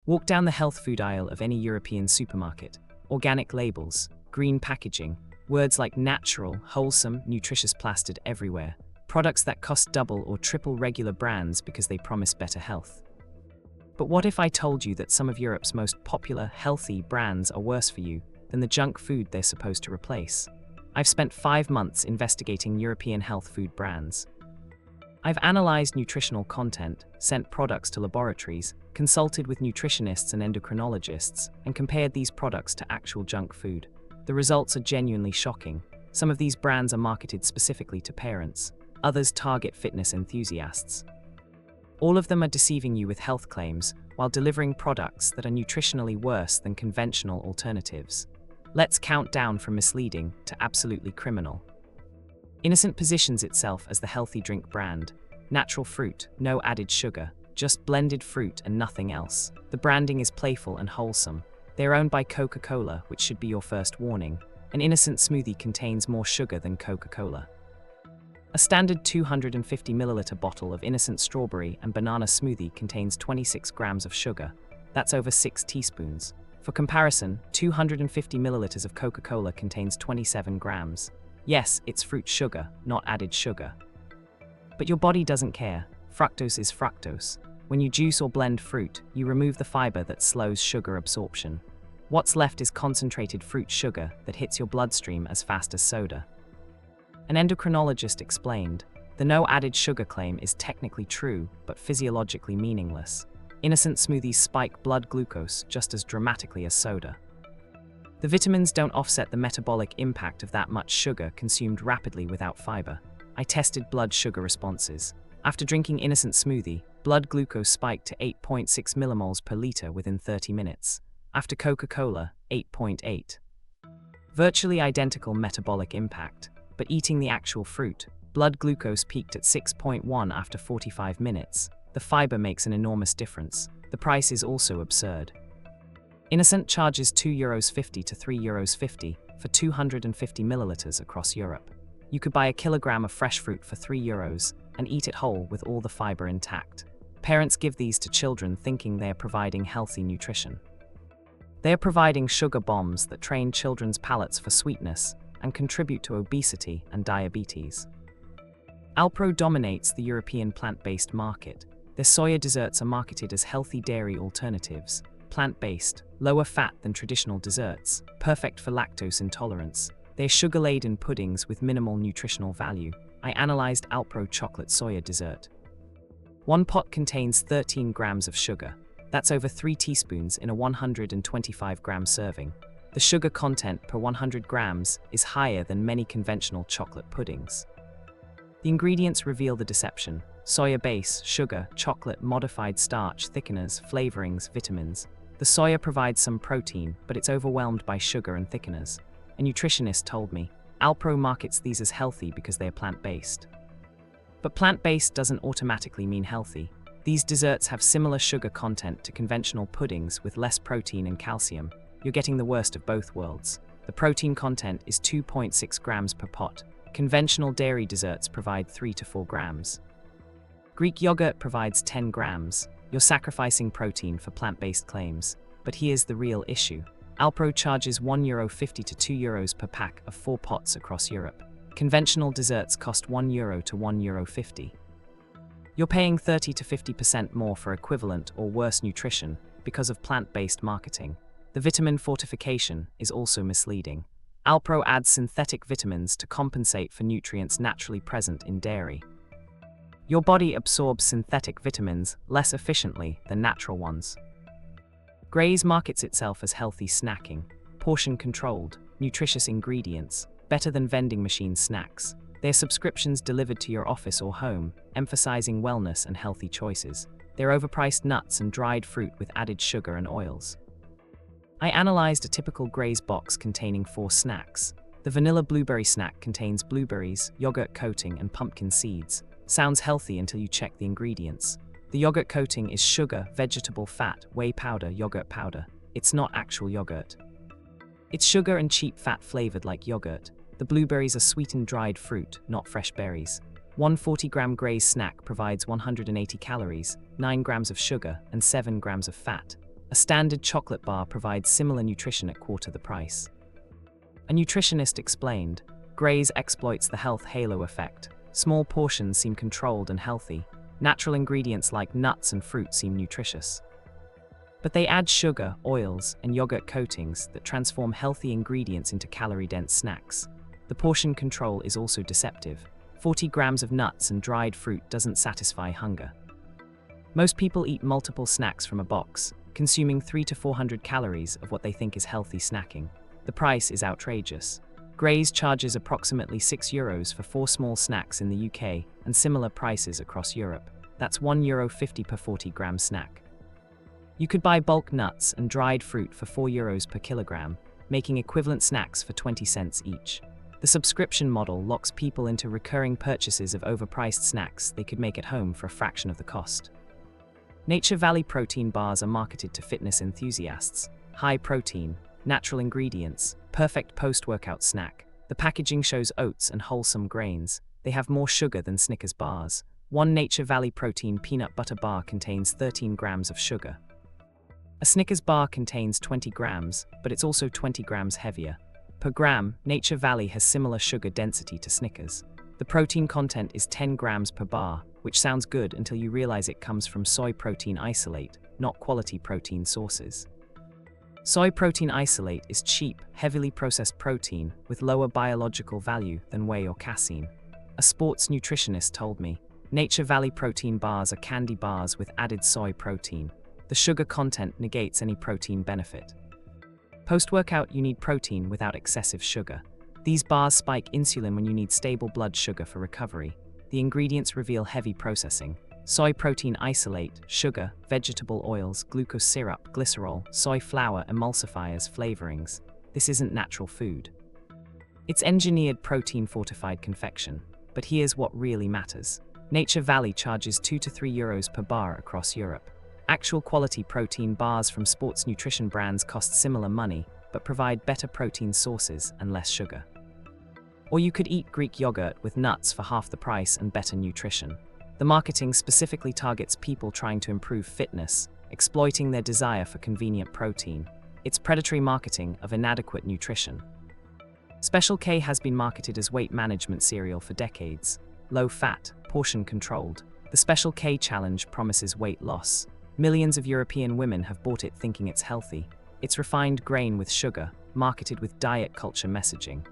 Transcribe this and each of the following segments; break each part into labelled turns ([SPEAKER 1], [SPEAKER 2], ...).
[SPEAKER 1] Walk down the health food aisle of any European supermarket. Organic labels, green packaging, words like natural, wholesome, nutritious plastered everywhere. Products that cost double or triple regular brands because they promise better health. But what if I told you that some of Europe's most popular, healthy brands are worse for you than the junk food they're supposed to replace? I've spent 5 months investigating European health food brands. I've analyzed nutritional content, sent products to laboratories, consulted with nutritionists and endocrinologists, and compared these products to actual junk food. The results are genuinely shocking. Some of these brands are marketed specifically to parents. Others target fitness enthusiasts. All of them are deceiving you with health claims while delivering products that are nutritionally worse than conventional alternatives. Let's count down from misleading to absolutely criminal. Innocent positions itself as the healthy drink brand. Natural fruit, no added sugar, just blended fruit and nothing else. The branding is playful and wholesome. They are owned by Coca-Cola, which should be your first warning. An innocent smoothie contains more sugar than Coca-Cola. A standard 250 milliliter bottle of innocent strawberry and banana smoothie contains 26 grams of sugar. That's over 6 teaspoons. For comparison, 250 milliliters of Coca-Cola contains 27 grams. Yes, it's fruit sugar, not added sugar. But your body doesn't care. Fructose is fructose. When you juice or blend fruit, you remove the fiber that slows sugar absorption. What's left is concentrated fruit sugar that hits your bloodstream as fast as soda. An endocrinologist explained, the no added sugar claim is technically true, but physiologically meaningless. Innocent smoothies spike blood glucose just as dramatically as soda. The vitamins don't offset the metabolic impact of that much sugar consumed rapidly without fiber. I tested blood sugar responses. After drinking innocent smoothie, blood glucose spiked to 8.6 millimoles per liter within 30 minutes. After Coca-Cola, 8.8. Virtually identical metabolic impact, but eating the actual fruit, blood glucose peaked at 6.1 after 45 minutes. The fiber makes an enormous difference. The price is also absurd. Innocent charges €2.50 to €3.50 for 250 milliliters across Europe. You could buy a kilogram of fresh fruit for €3 and eat it whole with all the fiber intact. Parents give these to children thinking they are providing healthy nutrition. They are providing sugar bombs that train children's palates for sweetness and contribute to obesity and diabetes. Alpro dominates the European plant-based market. Their soya desserts are marketed as healthy dairy alternatives, plant-based, lower fat than traditional desserts, perfect for lactose intolerance. They're sugar-laden puddings with minimal nutritional value. I analyzed Alpro chocolate soya dessert. One pot contains 13 grams of sugar. That's over 3 teaspoons in a 125-gram serving. The sugar content per 100 grams is higher than many conventional chocolate puddings. The ingredients reveal the deception. Soya base, sugar, chocolate, modified starch, thickeners, flavorings, vitamins. The soya provides some protein, but it's overwhelmed by sugar and thickeners. A nutritionist told me, Alpro markets these as healthy because they are plant-based. But plant-based doesn't automatically mean healthy. These desserts have similar sugar content to conventional puddings with less protein and calcium. You're getting the worst of both worlds. The protein content is 2.6 grams per pot. Conventional dairy desserts provide 3 to 4 grams. Greek yogurt provides 10 grams. You're sacrificing protein for plant-based claims. But here's the real issue. Alpro charges €1.50 to €2 per pack of 4 pots across Europe. Conventional desserts cost €1 to €1.50. You're paying 30 to 50% more for equivalent or worse nutrition because of plant-based marketing. The vitamin fortification is also misleading. Alpro adds synthetic vitamins to compensate for nutrients naturally present in dairy. Your body absorbs synthetic vitamins less efficiently than natural ones. Graze markets itself as healthy snacking, portion-controlled, nutritious ingredients, better than vending machine snacks. Their subscriptions delivered to your office or home, emphasizing wellness and healthy choices. They're overpriced nuts and dried fruit with added sugar and oils. I analyzed a typical Graze box containing 4 snacks. The vanilla blueberry snack contains blueberries, yogurt coating, and pumpkin seeds. Sounds healthy until you check the ingredients. The yogurt coating is sugar, vegetable fat, whey powder, yogurt powder. It's not actual yogurt. It's sugar and cheap fat flavored like yogurt. The blueberries are sweetened dried fruit, not fresh berries. One 40-gram Graze snack provides 180 calories, 9 grams of sugar, and 7 grams of fat. A standard chocolate bar provides similar nutrition at quarter the price. A nutritionist explained, Graze exploits the health halo effect. Small portions seem controlled and healthy. Natural ingredients like nuts and fruit seem nutritious. But they add sugar, oils, and yogurt coatings that transform healthy ingredients into calorie-dense snacks. The portion control is also deceptive. 40 grams of nuts and dried fruit doesn't satisfy hunger. Most people eat multiple snacks from a box, consuming 300 to 400 calories of what they think is healthy snacking. The price is outrageous. Graze charges approximately €6 for 4 small snacks in the UK and similar prices across Europe. That's €1.50 per 40-gram snack. You could buy bulk nuts and dried fruit for €4 per kilogram, making equivalent snacks for 20 cents each. The subscription model locks people into recurring purchases of overpriced snacks they could make at home for a fraction of the cost. Nature Valley protein bars are marketed to fitness enthusiasts. High protein, natural ingredients, perfect post-workout snack. The packaging shows oats and wholesome grains. They have more sugar than Snickers bars. One Nature Valley protein peanut butter bar contains 13 grams of sugar. A Snickers bar contains 20 grams, but it's also 20 grams heavier. Per gram, Nature Valley has similar sugar density to Snickers. The protein content is 10 grams per bar, which sounds good until you realize it comes from soy protein isolate, not quality protein sources. Soy protein isolate is cheap, heavily processed protein with lower biological value than whey or casein. A sports nutritionist told me, Nature Valley protein bars are candy bars with added soy protein. The sugar content negates any protein benefit. Post-workout, you need protein without excessive sugar. These bars spike insulin when you need stable blood sugar for recovery. The ingredients reveal heavy processing. Soy protein isolate, sugar, vegetable oils, glucose syrup, glycerol, soy flour, emulsifiers, flavorings. This isn't natural food. It's engineered protein-fortified confection. But here's what really matters. Nature Valley charges €2 to €3 per bar across Europe. Actual quality protein bars from sports nutrition brands cost similar money, but provide better protein sources and less sugar. Or you could eat Greek yogurt with nuts for half the price and better nutrition. The marketing specifically targets people trying to improve fitness, exploiting their desire for convenient protein. It's predatory marketing of inadequate nutrition. Special K has been marketed as weight management cereal for decades. Low fat, portion controlled. The Special K challenge promises weight loss. Millions of European women have bought it thinking it's healthy. It's refined grain with sugar, marketed with diet culture messaging.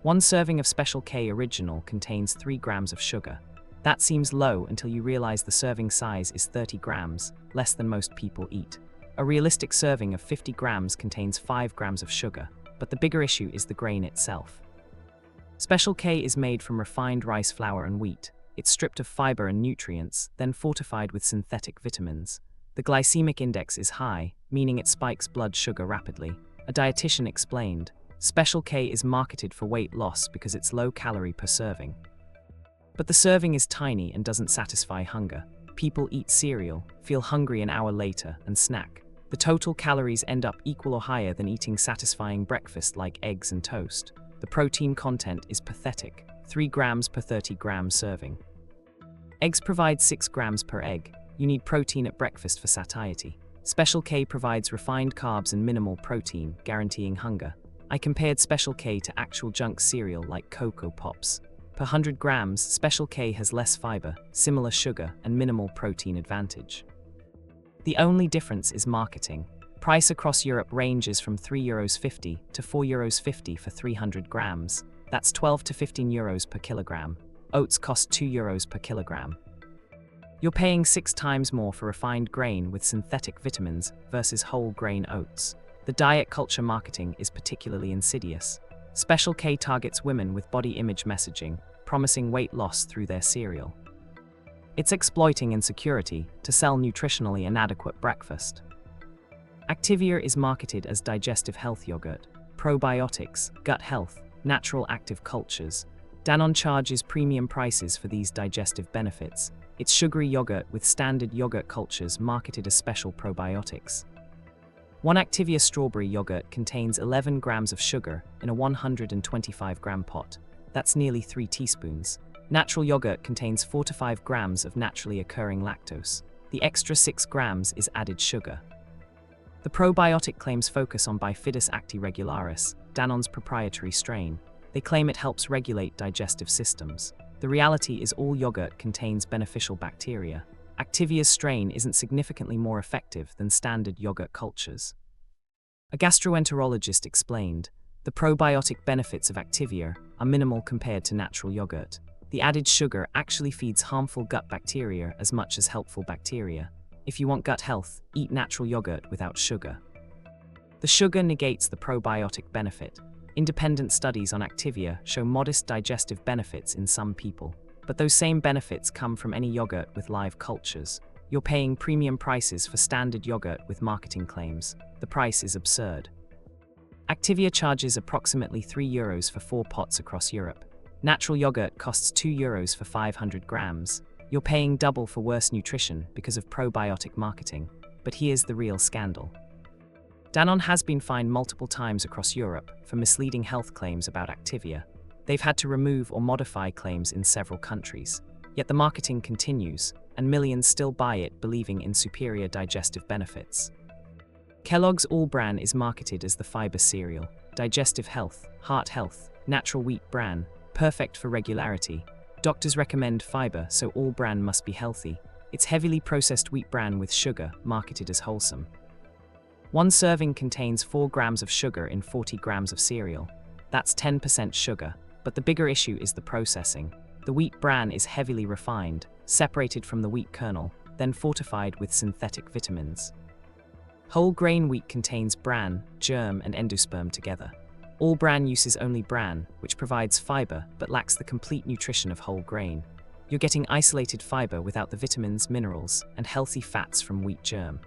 [SPEAKER 1] One serving of Special K Original contains 3 grams of sugar. That seems low until you realize the serving size is 30 grams, less than most people eat. A realistic serving of 50 grams contains 5 grams of sugar, but the bigger issue is the grain itself. Special K is made from refined rice flour and wheat. It's stripped of fiber and nutrients, then fortified with synthetic vitamins. The glycemic index is high, meaning it spikes blood sugar rapidly. A dietitian explained, Special K is marketed for weight loss because it's low calorie per serving. But the serving is tiny and doesn't satisfy hunger. People eat cereal, feel hungry an hour later, and snack. The total calories end up equal or higher than eating satisfying breakfast like eggs and toast. The protein content is pathetic, 3 grams per 30 gram serving. Eggs provide 6 grams per egg. You need protein at breakfast for satiety. Special K provides refined carbs and minimal protein, guaranteeing hunger. I compared Special K to actual junk cereal like Cocoa Pops. Per 100 grams, Special K has less fiber, similar sugar, and minimal protein advantage. The only difference is marketing. Price across Europe ranges from €3.50 to €4.50 for 300 grams. That's 12 to 15 euros per kilogram. Oats cost €2 per kilogram. You're paying 6 times more for refined grain with synthetic vitamins versus whole grain oats. The diet culture marketing is particularly insidious. Special K targets women with body image messaging, promising weight loss through their cereal. It's exploiting insecurity to sell nutritionally inadequate breakfast. Activia is marketed as digestive health yogurt, probiotics, gut health, natural active cultures. Danone charges premium prices for these digestive benefits. It's sugary yogurt with standard yogurt cultures marketed as special probiotics. One Activia strawberry yogurt contains 11 grams of sugar in a 125-gram pot. That's nearly 3 teaspoons. Natural yogurt contains 4 to 5 grams of naturally occurring lactose. The extra 6 grams is added sugar. The probiotic claims focus on Bifidus actiregularis, Danone's proprietary strain. They claim it helps regulate digestive systems. The reality is all yogurt contains beneficial bacteria. Activia's strain isn't significantly more effective than standard yogurt cultures. A gastroenterologist explained, the probiotic benefits of Activia are minimal compared to natural yogurt. The added sugar actually feeds harmful gut bacteria as much as helpful bacteria. If you want gut health, eat natural yogurt without sugar. The sugar negates the probiotic benefit. Independent studies on Activia show modest digestive benefits in some people, but those same benefits come from any yogurt with live cultures. You're paying premium prices for standard yogurt with marketing claims. The price is absurd. Activia charges approximately €3 for 4 pots across Europe. Natural yogurt costs €2 for 500 grams. You're paying double for worse nutrition because of probiotic marketing. But here's the real scandal. Danone has been fined multiple times across Europe for misleading health claims about Activia. They've had to remove or modify claims in several countries. Yet the marketing continues, and millions still buy it believing in superior digestive benefits. Kellogg's All Bran is marketed as the fiber cereal, digestive health, heart health, natural wheat bran, perfect for regularity. Doctors recommend fiber, so All Bran must be healthy. It's heavily processed wheat bran with sugar, marketed as wholesome. One serving contains 4 grams of sugar in 40 grams of cereal. That's 10% sugar, but the bigger issue is the processing. The wheat bran is heavily refined, separated from the wheat kernel, then fortified with synthetic vitamins. Whole grain wheat contains bran, germ, and endosperm together. All Bran uses only bran, which provides fiber but lacks the complete nutrition of whole grain. You're getting isolated fiber without the vitamins, minerals, and healthy fats from wheat germ.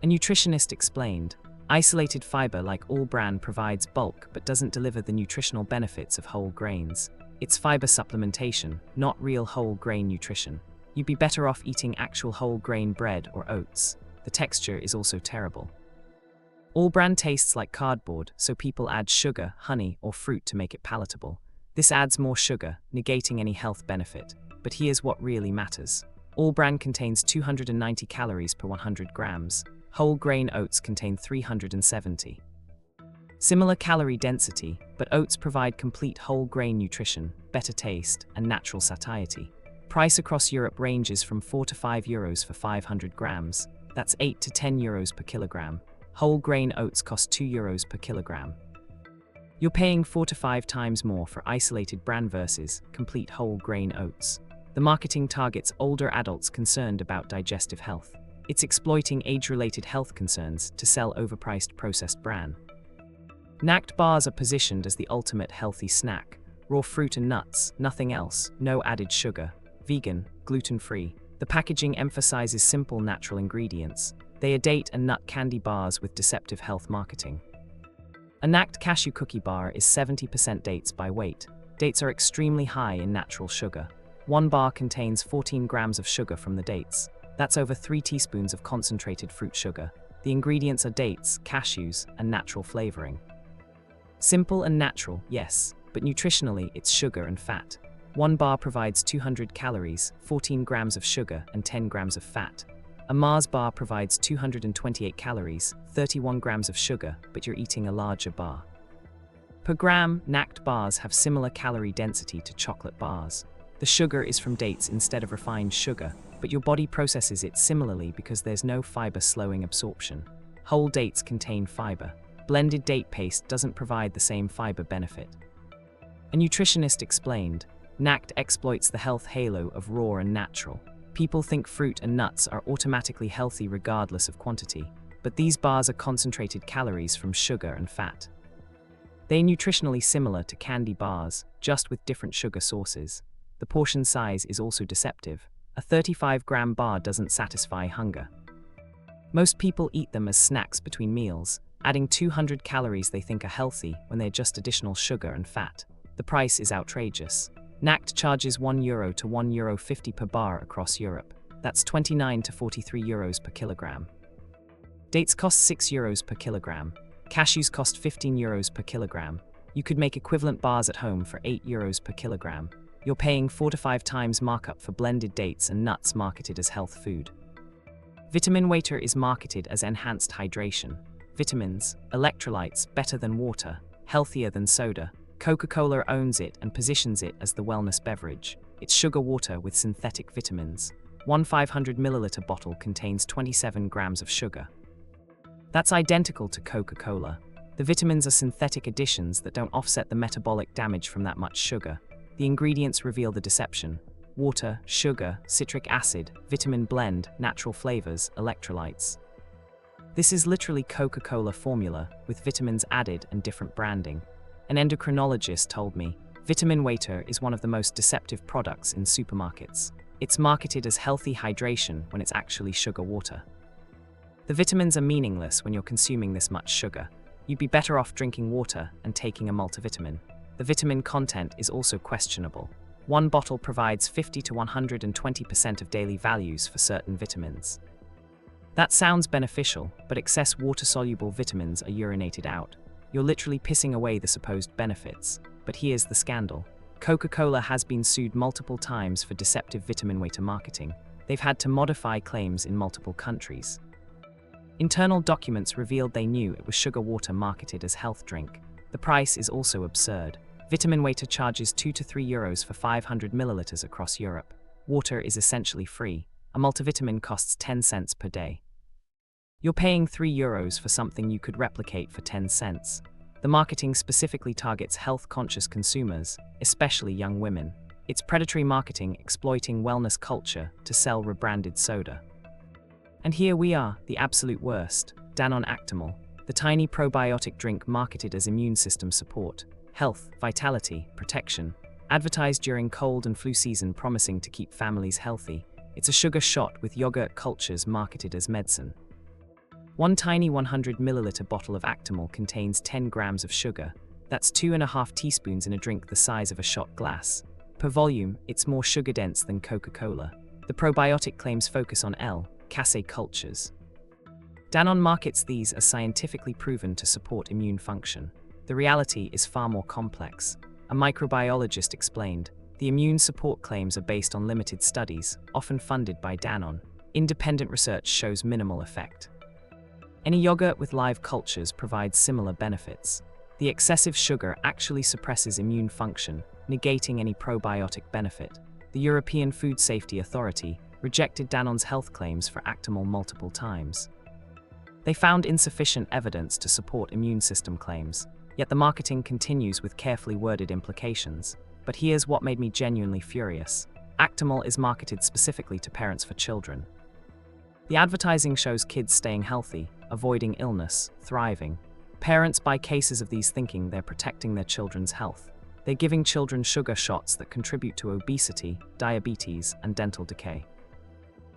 [SPEAKER 1] A nutritionist explained, isolated fiber like All Bran provides bulk but doesn't deliver the nutritional benefits of whole grains. It's fiber supplementation, not real whole grain nutrition. You'd be better off eating actual whole grain bread or oats. The texture is also terrible. All Bran tastes like cardboard, so people add sugar, honey, or fruit to make it palatable. This adds more sugar, negating any health benefit. But here's what really matters. All Bran contains 290 calories per 100 grams. Whole grain oats contain 370. Similar calorie density, but oats provide complete whole grain nutrition, better taste, and natural satiety. Price across Europe ranges from €4 to €5 for 500 grams. That's €8 to €10 per kilogram. Whole grain oats cost €2 per kilogram. You're paying 4 to 5 times more for isolated bran versus complete whole grain oats. The marketing targets older adults concerned about digestive health. It's exploiting age-related health concerns to sell overpriced processed bran. Snack bars are positioned as the ultimate healthy snack. Raw fruit and nuts, nothing else, no added sugar, vegan, gluten-free. The packaging emphasizes simple natural ingredients. They are date and nut candy bars with deceptive health marketing. A Nact cashew cookie bar is 70% dates by weight. Dates are extremely high in natural sugar. One bar contains 14 grams of sugar from the dates. That's over 3 teaspoons of concentrated fruit sugar. The ingredients are dates, cashews, and natural flavoring. Simple and natural, yes, but nutritionally it's sugar and fat. One bar provides 200 calories, 14 grams of sugar, and 10 grams of fat. A Mars bar provides 228 calories, 31 grams of sugar, but you're eating a larger bar. Per gram, Nact bars have similar calorie density to chocolate bars. The sugar is from dates instead of refined sugar, but your body processes it similarly because there's no fiber slowing absorption. Whole dates contain fiber. Blended date paste doesn't provide the same fiber benefit. A nutritionist explained, Nact exploits the health halo of raw and natural. People think fruit and nuts are automatically healthy regardless of quantity, but these bars are concentrated calories from sugar and fat. They're nutritionally similar to candy bars, just with different sugar sources. The portion size is also deceptive. A 35-gram bar doesn't satisfy hunger. Most people eat them as snacks between meals, adding 200 calories they think are healthy when they're just additional sugar and fat. The price is outrageous. Nact charges €1 to €1.50 per bar across Europe. That's 29 to €43 per kilogram. Dates cost €6 per kilogram. Cashews cost €15 per kilogram. You could make equivalent bars at home for €8 per kilogram. You're paying 4 to 5 times markup for blended dates and nuts marketed as health food. Vitamin Water is marketed as enhanced hydration. Vitamins, electrolytes better than water, healthier than soda. Coca-Cola owns it and positions it as the wellness beverage. It's sugar water with synthetic vitamins. One 500 milliliter bottle contains 27 grams of sugar. That's identical to Coca-Cola. The vitamins are synthetic additions that don't offset the metabolic damage from that much sugar. The ingredients reveal the deception. Water, sugar, citric acid, vitamin blend, natural flavors, electrolytes. This is literally Coca-Cola formula with vitamins added and different branding. An endocrinologist told me, Vitamin Water is one of the most deceptive products in supermarkets. It's marketed as healthy hydration when it's actually sugar water. The vitamins are meaningless when you're consuming this much sugar. You'd be better off drinking water and taking a multivitamin. The vitamin content is also questionable. One bottle provides 50 to 120% of daily values for certain vitamins. That sounds beneficial, but excess water-soluble vitamins are urinated out. You're literally pissing away the supposed benefits. But here's the scandal. Coca-Cola has been sued multiple times for deceptive Vitamin Water marketing. They've had to modify claims in multiple countries. Internal documents revealed they knew it was sugar water marketed as health drink. The price is also absurd. Vitamin Water charges 2 to 3 euros for 500 milliliters across Europe. Water is essentially free. A multivitamin costs 10 cents per day. You're paying 3 euros for something you could replicate for 10 cents. The marketing specifically targets health-conscious consumers, especially young women. It's predatory marketing exploiting wellness culture to sell rebranded soda. And here we are, the absolute worst, Danone Actimel, the tiny probiotic drink marketed as immune system support, health, vitality, protection, advertised during cold and flu season promising to keep families healthy. It's a sugar shot with yogurt cultures marketed as medicine. One tiny 100 milliliter bottle of Actimel contains 10 grams of sugar. That's 2.5 teaspoons in a drink the size of a shot glass. Per volume, it's more sugar-dense than Coca-Cola. The probiotic claims focus on L-casein cultures. Danone markets these as scientifically proven to support immune function. The reality is far more complex. A microbiologist explained, the immune support claims are based on limited studies, often funded by Danone. Independent research shows minimal effect. Any yogurt with live cultures provides similar benefits. The excessive sugar actually suppresses immune function, negating any probiotic benefit. The European Food Safety Authority rejected Danone's health claims for Actimel multiple times. They found insufficient evidence to support immune system claims, yet the marketing continues with carefully worded implications. But here's what made me genuinely furious. Actimel is marketed specifically to parents for children. The advertising shows kids staying healthy, avoiding illness, thriving. Parents buy cases of these thinking they're protecting their children's health. They're giving children sugar shots that contribute to obesity, diabetes, and dental decay.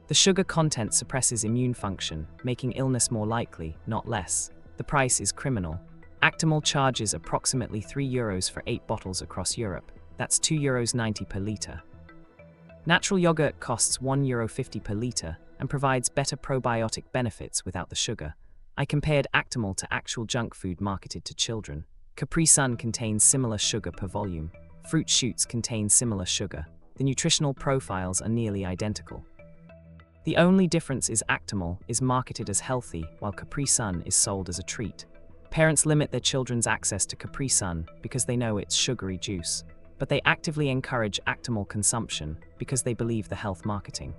[SPEAKER 1] The sugar content suppresses immune function, making illness more likely, not less. The price is criminal. Actimel charges approximately 3 euros for 8 bottles across Europe. That's 2.90 euros per litre. Natural yogurt costs €1.50 per litre and provides better probiotic benefits without the sugar. I compared Actimel to actual junk food marketed to children. Capri Sun contains similar sugar per volume. Fruit Shoots contain similar sugar. The nutritional profiles are nearly identical. The only difference is Actimel is marketed as healthy while Capri Sun is sold as a treat. Parents limit their children's access to Capri Sun because they know it's sugary juice, but they actively encourage Actimel consumption because they believe the health marketing.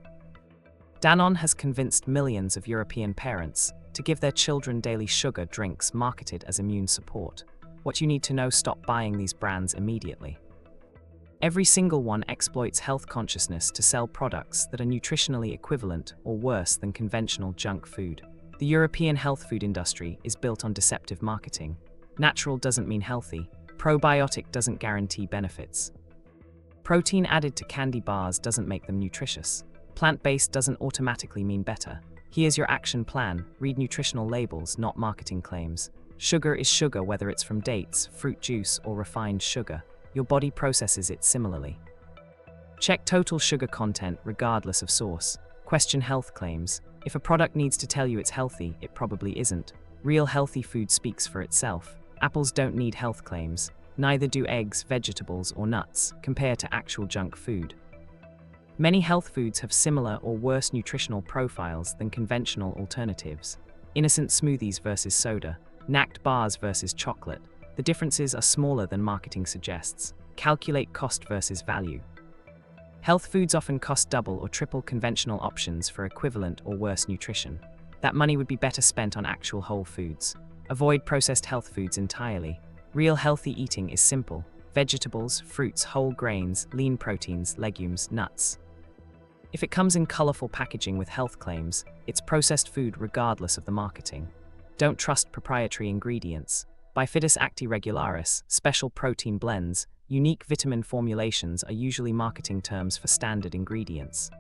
[SPEAKER 1] Danone has convinced millions of European parents to give their children daily sugar drinks marketed as immune support. What you need to know: stop buying these brands immediately. Every single one exploits health consciousness to sell products that are nutritionally equivalent or worse than conventional junk food. The European health food industry is built on deceptive marketing. Natural doesn't mean healthy. Probiotic doesn't guarantee benefits. Protein added to candy bars doesn't make them nutritious. Plant-based doesn't automatically mean better. Here's your action plan: read nutritional labels, not marketing claims. Sugar is sugar whether it's from dates, fruit juice, or refined sugar. Your body processes it similarly. Check total sugar content regardless of source. Question health claims. If a product needs to tell you it's healthy, it probably isn't. Real healthy food speaks for itself. Apples don't need health claims. Neither do eggs, vegetables, or nuts. Compare to actual junk food. Many health foods have similar or worse nutritional profiles than conventional alternatives. Innocent smoothies versus soda, snack bars versus chocolate. The differences are smaller than marketing suggests. Calculate cost versus value. Health foods often cost double or triple conventional options for equivalent or worse nutrition. That money would be better spent on actual whole foods. Avoid processed health foods entirely. Real healthy eating is simple: vegetables, fruits, whole grains, lean proteins, legumes, nuts. If it comes in colorful packaging with health claims, it's processed food regardless of the marketing. Don't trust proprietary ingredients. Bifidus acti-regularis, special protein blends, unique vitamin formulations are usually marketing terms for standard ingredients.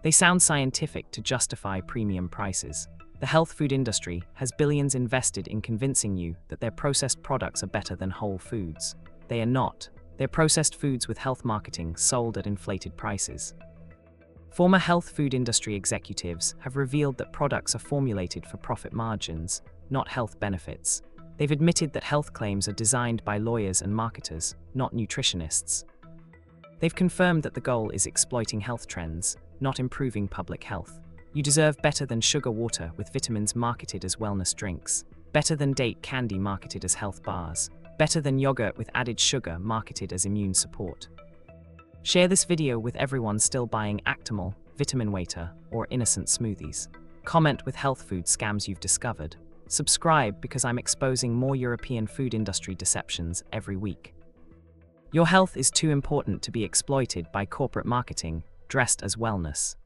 [SPEAKER 1] They sound scientific to justify premium prices. The health food industry has billions invested in convincing you that their processed products are better than whole foods. They are not. They're processed foods with health marketing sold at inflated prices. Former health food industry executives have revealed that products are formulated for profit margins, not health benefits. They've admitted that health claims are designed by lawyers and marketers, not nutritionists. They've confirmed that the goal is exploiting health trends, not improving public health. You deserve better than sugar water with vitamins marketed as wellness drinks, better than date candy marketed as health bars, better than yogurt with added sugar marketed as immune support. Share this video with everyone still buying Actimel, Vitamin Waiter, or innocent smoothies. Comment with health food scams you've discovered. Subscribe because I'm exposing more European food industry deceptions every week. Your health is too important to be exploited by corporate marketing dressed as wellness.